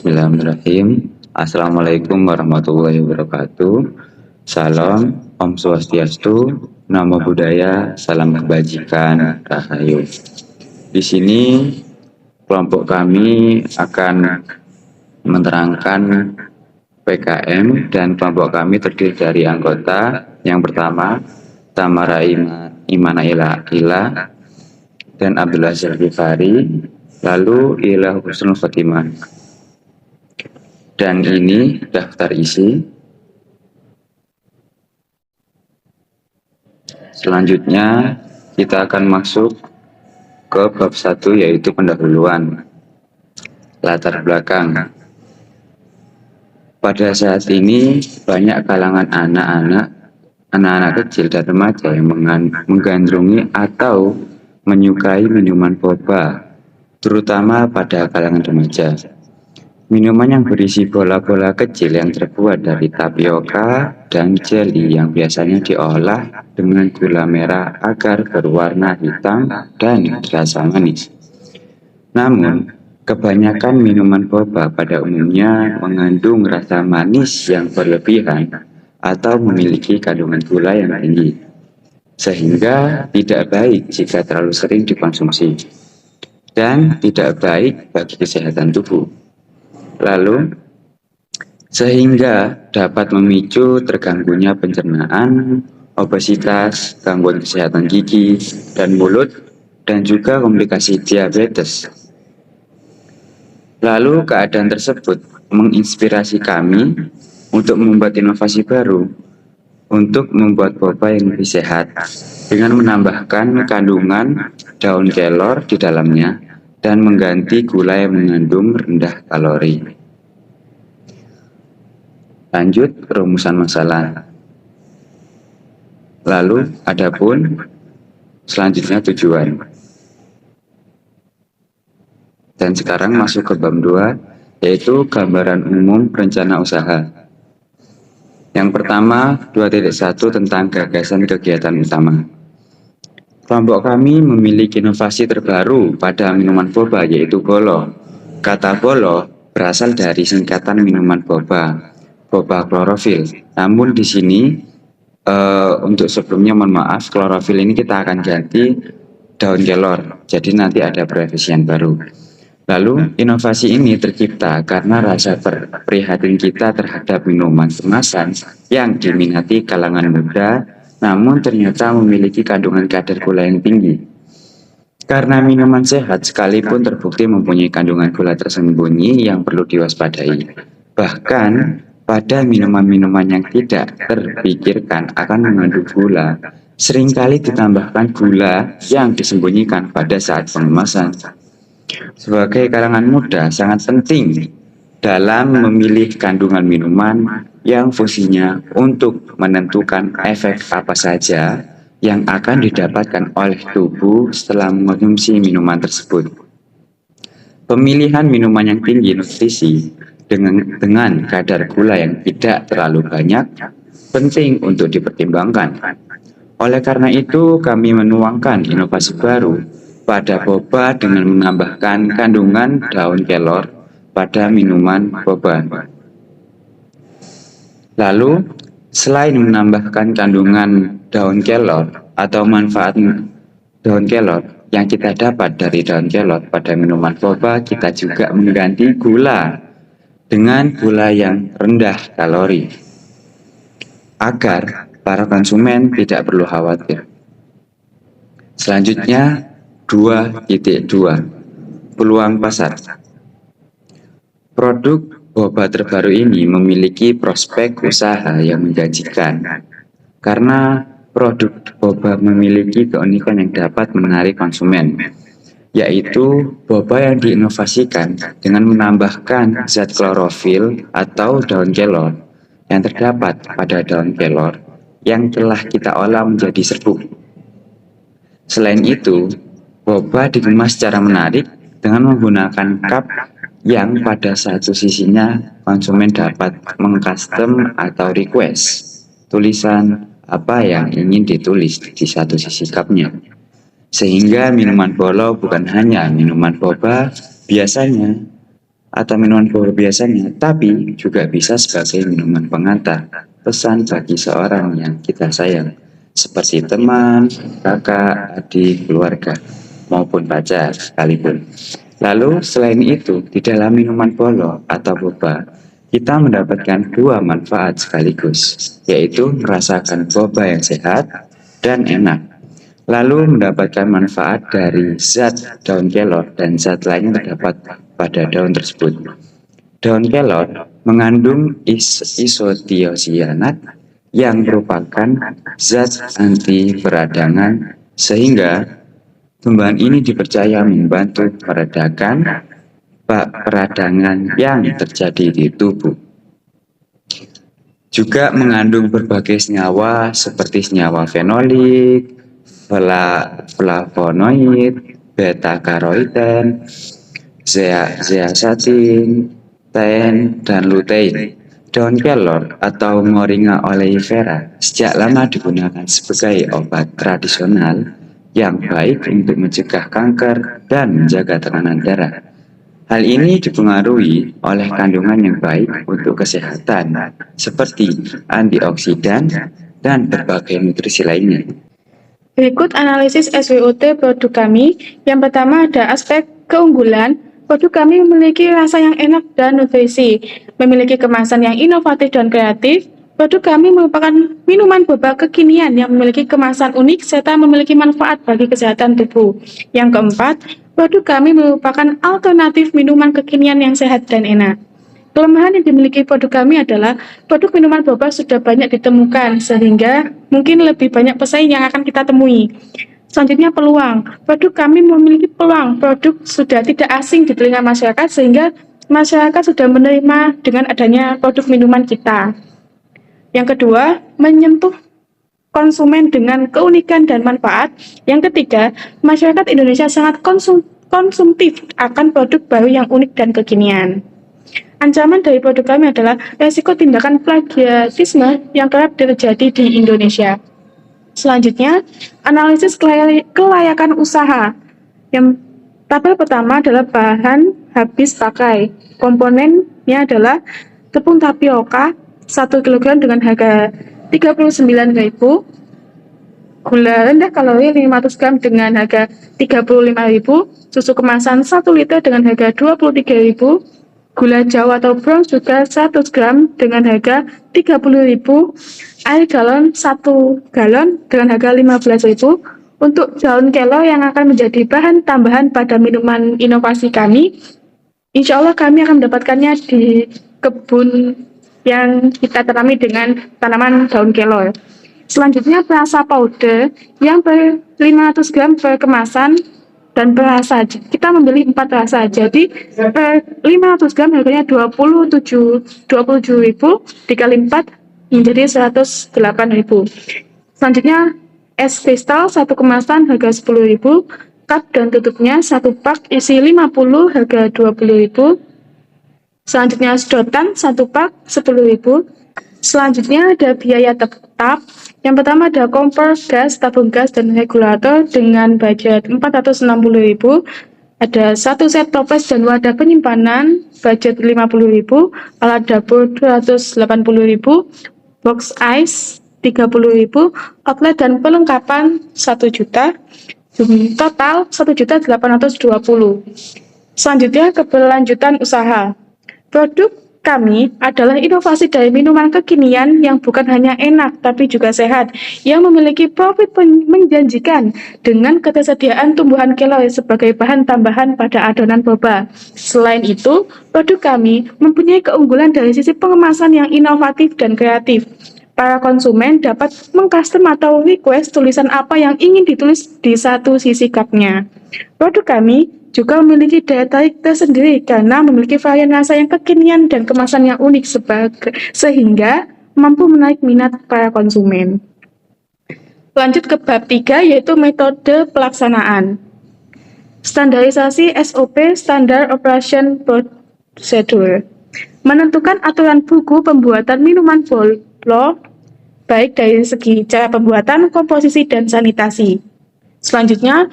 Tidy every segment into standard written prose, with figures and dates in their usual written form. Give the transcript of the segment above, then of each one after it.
Bismillahirrahmanirrahim. Assalamualaikum warahmatullahi wabarakatuh. Salam, Om Swastiastu, Namo Buddhaya, salam kebajikan, Rahayu. Di sini kelompok kami akan menerangkan PKM dan kelompok kami terdiri dari anggota yang pertama Tamara Imana Ila dan Abdullah Ghifari, lalu Ilah Husnul Khotimah. Dan ini daftar isi. Selanjutnya kita akan masuk ke bab 1, yaitu pendahuluan. Latar belakang. Pada saat ini banyak kalangan anak-anak kecil dan remaja yang menggandrungi atau menyukai minuman boba, terutama pada kalangan remaja. Minuman yang berisi bola-bola kecil yang terbuat dari tapioka dan jelly yang biasanya diolah dengan gula merah agar berwarna hitam dan rasa manis. Namun, kebanyakan minuman boba pada umumnya mengandung rasa manis yang berlebihan atau memiliki kandungan gula yang tinggi, sehingga tidak baik jika terlalu sering dikonsumsi dan tidak baik bagi kesehatan tubuh. Lalu, sehingga dapat memicu terganggunya pencernaan, obesitas, gangguan kesehatan gigi dan mulut, dan juga komplikasi diabetes. Lalu, keadaan tersebut menginspirasi kami untuk membuat inovasi baru untuk membuat boba yang lebih sehat dengan menambahkan kandungan daun kelor di dalamnya dan mengganti gula yang mengandung rendah kalori. Lanjut rumusan masalah. Lalu adapun selanjutnya tujuan. Dan sekarang masuk ke bab 2, yaitu gambaran umum rencana usaha. Yang pertama 2.1 tentang gagasan kegiatan utama. Kelompok kami memiliki inovasi terbaru pada minuman boba, yaitu bolo. Kata bolo berasal dari singkatan minuman boba klorofil. Namun di sini untuk sebelumnya mohon maaf, klorofil ini kita akan ganti daun kelor. Jadi nanti ada previsian baru. Lalu inovasi ini tercipta karena rasa prihatin kita terhadap minuman kemasan yang diminati kalangan muda, namun ternyata memiliki kandungan kadar gula yang tinggi. Karena minuman sehat sekalipun terbukti mempunyai kandungan gula tersembunyi yang perlu diwaspadai. Bahkan pada minuman-minuman yang tidak terpikirkan akan mengandung gula, seringkali ditambahkan gula yang disembunyikan pada saat pengemasan. Sebagai kalangan muda sangat penting dalam memilih kandungan minuman yang fungsinya untuk menentukan efek apa saja yang akan didapatkan oleh tubuh setelah mengonsumsi minuman tersebut. Pemilihan minuman yang tinggi nutrisi dengan kadar gula yang tidak terlalu banyak penting untuk dipertimbangkan. Oleh karena itu, kami menuangkan inovasi baru pada boba dengan menambahkan kandungan daun kelor pada minuman boba. Lalu, selain menambahkan kandungan daun kelor atau manfaat daun kelor yang kita dapat dari daun kelor pada minuman boba, kita juga mengganti gula dengan gula yang rendah kalori agar para konsumen tidak perlu khawatir. Selanjutnya 2.2 Peluang pasar. Produk boba terbaru ini memiliki prospek usaha yang menjanjikan karena produk boba memiliki keunikan yang dapat menarik konsumen, yaitu boba yang diinovasikan dengan menambahkan zat klorofil atau daun kelor yang terdapat pada daun kelor yang telah kita olah menjadi serbuk. Selain itu, boba dikemas secara menarik dengan menggunakan cup yang pada satu sisinya konsumen dapat mengcustom atau request tulisan apa yang ingin ditulis di satu sisi cupnya. Sehingga minuman bolo bukan hanya minuman boba biasanya atau minuman boba biasanya, tapi juga bisa sebagai minuman pengantar pesan bagi seorang yang kita sayang, seperti teman, kakak, adik, keluarga, maupun pacar sekalipun. Lalu selain itu, di dalam minuman bolo atau boba, kita mendapatkan dua manfaat sekaligus, yaitu merasakan boba yang sehat dan enak. Lalu mendapatkan manfaat dari zat daun kelor dan zat lain yang terdapat pada daun tersebut. Daun kelor mengandung isothiocyanat yang merupakan zat anti peradangan, sehingga tumbuhan ini dipercaya membantu meredakan peradangan yang terjadi di tubuh. Juga mengandung berbagai senyawa seperti senyawa fenolik, flavonoid, beta-karoten, zeaxanthin, tein, dan lutein. Daun kelor atau Moringa oleifera sejak lama digunakan sebagai obat tradisional yang baik untuk mencegah kanker dan menjaga tekanan darah. Hal ini dipengaruhi oleh kandungan yang baik untuk kesehatan, seperti antioksidan dan berbagai nutrisi lainnya. Berikut analisis SWOT produk kami. Yang pertama ada aspek keunggulan. Produk kami memiliki rasa yang enak dan nutrisi, memiliki kemasan yang inovatif dan kreatif. Produk kami merupakan minuman boba kekinian yang memiliki kemasan unik serta memiliki manfaat bagi kesehatan tubuh. Yang keempat, produk kami merupakan alternatif minuman kekinian yang sehat dan enak. Kelemahan yang dimiliki produk kami adalah produk minuman boba sudah banyak ditemukan, sehingga mungkin lebih banyak pesaing yang akan kita temui. Selanjutnya peluang. Produk kami memiliki peluang. Produk sudah tidak asing di telinga masyarakat, sehingga masyarakat sudah menerima dengan adanya produk minuman kita. Yang kedua, menyentuh konsumen dengan keunikan dan manfaat. Yang ketiga, masyarakat Indonesia sangat konsumtif akan produk baru yang unik dan kekinian. Ancaman dari produk kami adalah resiko tindakan plagiarisme yang kerap terjadi di Indonesia. Selanjutnya, analisis kelayakan usaha. Yang tabel pertama adalah bahan habis pakai. Komponennya adalah tepung tapioka 1 kg dengan harga 39.000, gula rendah kalori 500 gram dengan harga 35.000, susu kemasan 1 liter dengan harga 23.000, gula jawa atau brown sugar 100 gram dengan harga 30.000, air galon 1 galon dengan harga 15.000. Untuk daun kelor yang akan menjadi bahan tambahan pada minuman inovasi kami, insya Allah kami akan mendapatkannya di kebun yang kita tanami dengan tanaman daun kelor. Selanjutnya perasa powder yang 500 gram per kemasan dan per rasa. Kita membeli 4 rasa, jadi per 500 gram harganya 27.000 dikali 4 menjadi 108.000. Selanjutnya es kristal 1 kemasan harga 10.000, cup dan tutupnya 1 pak isi 50 harga 20.000. Selanjutnya sedotan 1 pak 10.000. Selanjutnya ada biaya tetap. Yang pertama ada kompor gas, tabung gas, dan regulator dengan budget 460.000. Ada 1 set toples dan wadah penyimpanan, budget 50.000. Alat dapur 280.000. Box ice 30.000. Outlet dan perlengkapan 1 juta. Total 1.820.000. Selanjutnya keberlanjutan usaha. Produk kami adalah inovasi dari minuman kekinian yang bukan hanya enak tapi juga sehat, yang memiliki profit menjanjikan dengan ketersediaan tumbuhan kelor sebagai bahan tambahan pada adonan boba. Selain itu, produk kami mempunyai keunggulan dari sisi pengemasan yang inovatif dan kreatif. Para konsumen dapat mengcustom atau request tulisan apa yang ingin ditulis di satu sisi cupnya. Produk kami juga memiliki daya tarik tersendiri karena memiliki varian rasa yang kekinian dan kemasan yang unik sehingga mampu menarik minat para konsumen. Lanjut ke bab 3, yaitu metode pelaksanaan. Standarisasi SOP, Standard Operation Procedure. Menentukan aturan buku pembuatan minuman bolo, baik dari segi cara pembuatan, komposisi, dan sanitasi. Selanjutnya,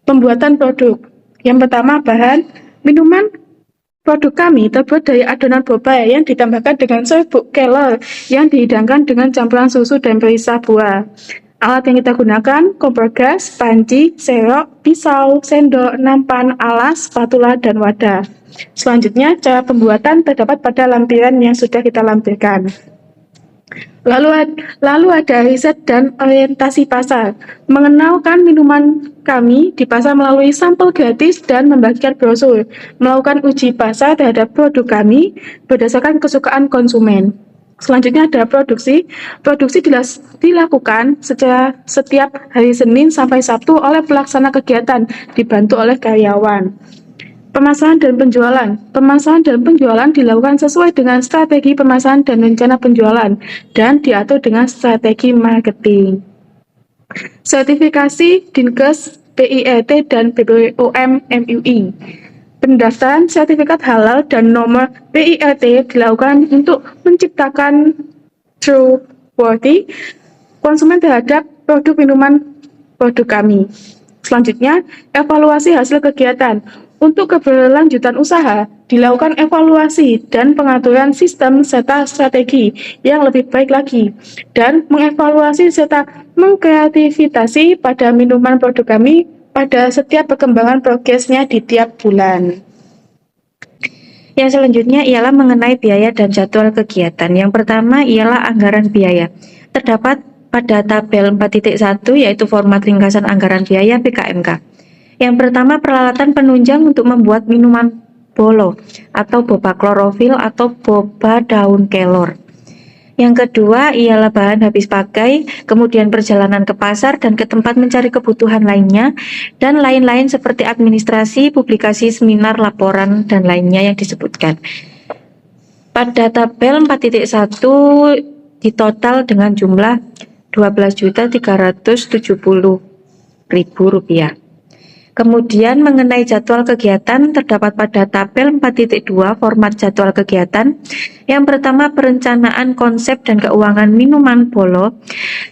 pembuatan produk. Yang pertama, bahan minuman Produk kami terbuat dari adonan boba yang ditambahkan dengan soy kelor yang dihidangkan dengan campuran susu dan perisa buah. Alat yang kita gunakan, kompor gas, panci, serok, pisau, sendok, nampan, alas, spatula, dan wadah. Selanjutnya, cara pembuatan terdapat pada lampiran yang sudah kita lampirkan. Lalu ada riset dan orientasi pasar. Mengenalkan minuman kami di pasar melalui sampel gratis dan membagikan brosur. Melakukan uji pasar terhadap produk kami berdasarkan kesukaan konsumen. Selanjutnya ada produksi. Produksi dilakukan secara setiap hari Senin sampai Sabtu oleh pelaksana kegiatan, dibantu oleh karyawan. Pemasaran dan penjualan. Pemasaran dan penjualan dilakukan sesuai dengan strategi pemasaran dan rencana penjualan dan diatur dengan strategi marketing. Sertifikasi Dinkes, PIRT, dan BPOM MUI. Pendaftaran sertifikat halal dan nomor PIRT dilakukan untuk menciptakan trustworthy konsumen terhadap produk minuman produk kami. Selanjutnya, evaluasi hasil kegiatan. Untuk keberlanjutan usaha, dilakukan evaluasi dan pengaturan sistem serta strategi yang lebih baik lagi, dan mengevaluasi serta mengkreativitasi pada minuman produk kami pada setiap perkembangan progresnya di tiap bulan. Yang selanjutnya ialah mengenai biaya dan jadwal kegiatan. Yang pertama ialah anggaran biaya. Terdapat pada tabel 4.1 yaitu format ringkasan anggaran biaya PKMK. Yang pertama, peralatan penunjang untuk membuat minuman bolo atau boba klorofil atau boba daun kelor. Yang kedua ialah bahan habis pakai, kemudian perjalanan ke pasar dan ke tempat mencari kebutuhan lainnya, dan lain-lain seperti administrasi, publikasi, seminar, laporan, dan lainnya yang disebutkan. Pada tabel 4.1 ditotal dengan jumlah Rp12.370.000. Kemudian mengenai jadwal kegiatan terdapat pada tabel 4.2 format jadwal kegiatan. Yang pertama perencanaan konsep dan keuangan minuman bolo.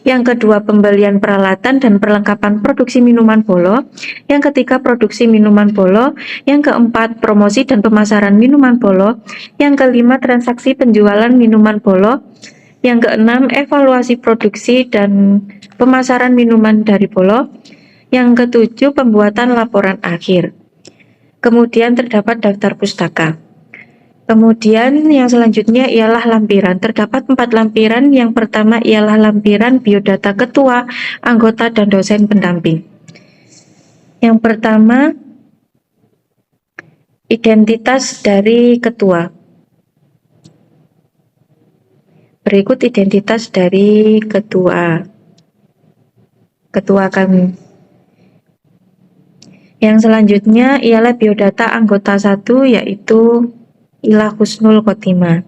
Yang kedua pembelian peralatan dan perlengkapan produksi minuman bolo. Yang ketiga produksi minuman bolo. Yang keempat promosi dan pemasaran minuman bolo. Yang kelima transaksi penjualan minuman bolo. Yang keenam evaluasi produksi dan pemasaran minuman dari bolo. Yang ketujuh, pembuatan laporan akhir. Kemudian terdapat daftar pustaka. Kemudian yang selanjutnya ialah lampiran. Terdapat 4 lampiran. Yang pertama ialah lampiran biodata ketua, anggota, dan dosen pendamping. Yang pertama, identitas dari ketua. Berikut identitas dari ketua kami. Yang selanjutnya ialah biodata anggota 1 yaitu Ila Husnul Khotimah.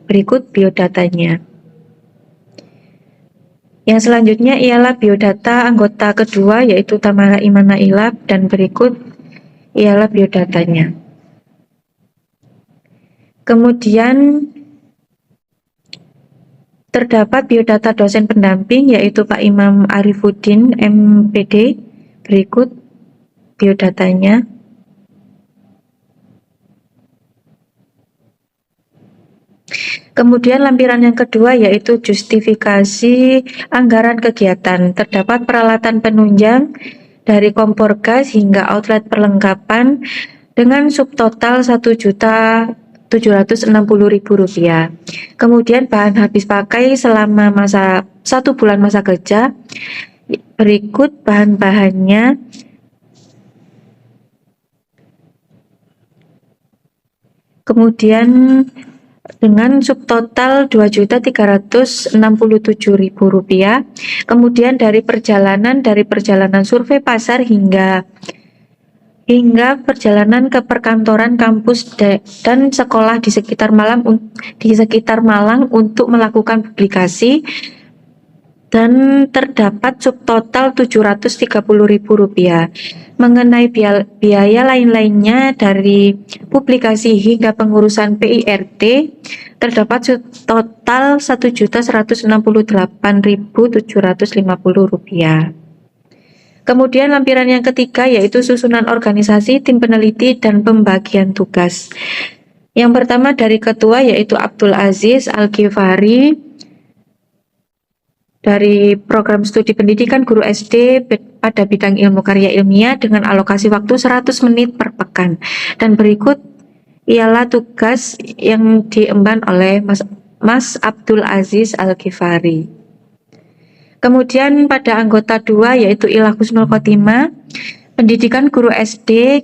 Berikut biodatanya. Yang selanjutnya ialah biodata anggota kedua yaitu Tamara Imana Ilab, dan berikut ialah biodatanya. Kemudian terdapat biodata dosen pendamping yaitu Pak Imam Arifuddin MPD. Berikut biodatanya. Kemudian lampiran yang kedua yaitu justifikasi anggaran kegiatan. Terdapat peralatan penunjang dari kompor gas hingga outlet perlengkapan dengan subtotal Rp7.760.000. Kemudian bahan habis pakai selama 1 bulan masa kerja. Berikut bahan-bahannya. Kemudian dengan subtotal Rp2.367.000. Kemudian dari perjalanan survei pasar hingga perjalanan ke perkantoran, kampus, dan sekolah di sekitar Malang untuk melakukan publikasi. Dan terdapat subtotal Rp730.000. Mengenai biaya lain-lainnya dari publikasi hingga pengurusan PIRT, terdapat subtotal Rp1.168.750. Kemudian lampiran yang ketiga yaitu susunan organisasi, tim peneliti, dan pembagian tugas. Yang pertama dari ketua yaitu Abdul Aziz Al-Ghifari dari program studi pendidikan guru SD pada bidang ilmu karya ilmiah dengan alokasi waktu 100 menit per pekan. Dan berikut ialah tugas yang diemban oleh Mas Abdul Aziz Al-Ghifari. Kemudian pada anggota 2 yaitu Ila Husnul Khotimah, pendidikan guru SD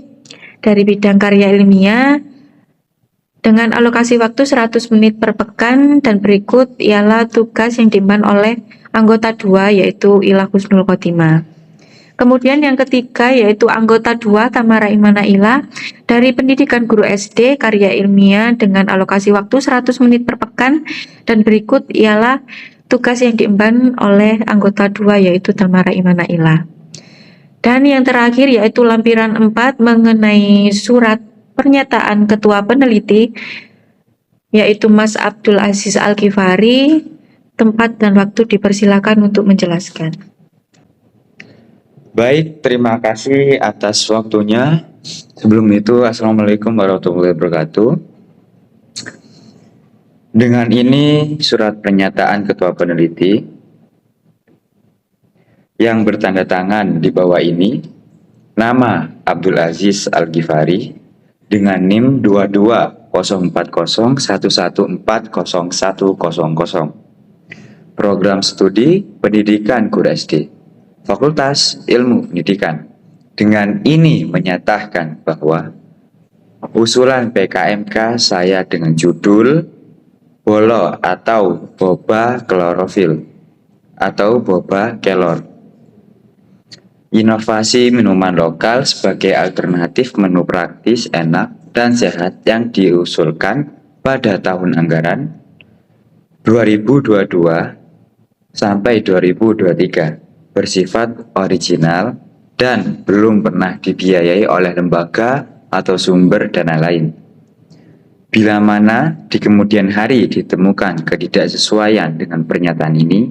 dari bidang karya ilmiah dengan alokasi waktu 100 menit per pekan, dan berikut ialah tugas yang diemban oleh anggota 2 yaitu Ila Husnul Khotimah. Kemudian yang ketiga yaitu anggota 2 Tamara Imana Ila dari pendidikan guru SD karya ilmiah dengan alokasi waktu 100 menit per pekan, dan berikut ialah tugas yang diemban oleh anggota 2 yaitu Tamara Imana Ila. Dan yang terakhir yaitu lampiran 4 mengenai surat pernyataan ketua peneliti yaitu Mas Abdul Aziz Al-Ghifari. Tempat dan waktu dipersilakan untuk menjelaskan. Baik, terima kasih atas waktunya. Sebelum itu, Assalamualaikum warahmatullahi wabarakatuh. Dengan ini surat pernyataan ketua peneliti yang bertanda tangan di bawah ini, nama Abdul Aziz Al-Ghifari dengan NIM 220401140100. Program studi pendidikan guru SD, Fakultas Ilmu Pendidikan. Dengan ini menyatakan bahwa usulan PKMK saya dengan judul Bolo atau boba klorofil atau boba kelor, inovasi minuman lokal sebagai alternatif menu praktis, enak, dan sehat yang diusulkan pada tahun anggaran 2022 sampai 2023 bersifat original dan belum pernah dibiayai oleh lembaga atau sumber dana lain. Bila mana di kemudian hari ditemukan ketidaksesuaian dengan pernyataan ini,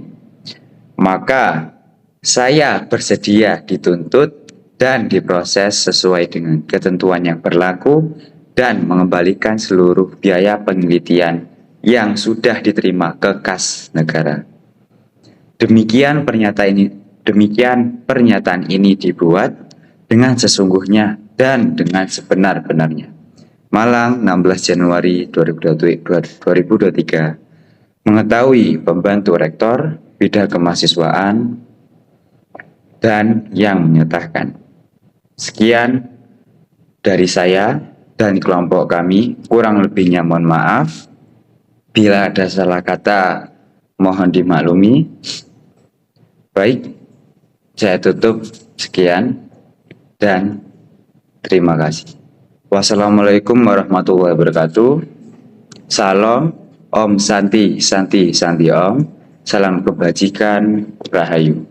maka saya bersedia dituntut dan diproses sesuai dengan ketentuan yang berlaku dan mengembalikan seluruh biaya penelitian yang sudah diterima ke kas negara. Demikian pernyataan ini dibuat dengan sesungguhnya dan dengan sebenar-benarnya. Malang, 16 Januari 2023. Mengetahui pembantu rektor bidang kemahasiswaan dan yang menyatakan. Sekian dari saya dan kelompok kami, kurang lebihnya mohon maaf. Bila ada salah kata, mohon dimaklumi. Baik, saya tutup. Sekian dan terima kasih. Wassalamualaikum warahmatullahi wabarakatuh. Salam, Om Santi, Santi, Santi Om. Salam kebajikan, Rahayu.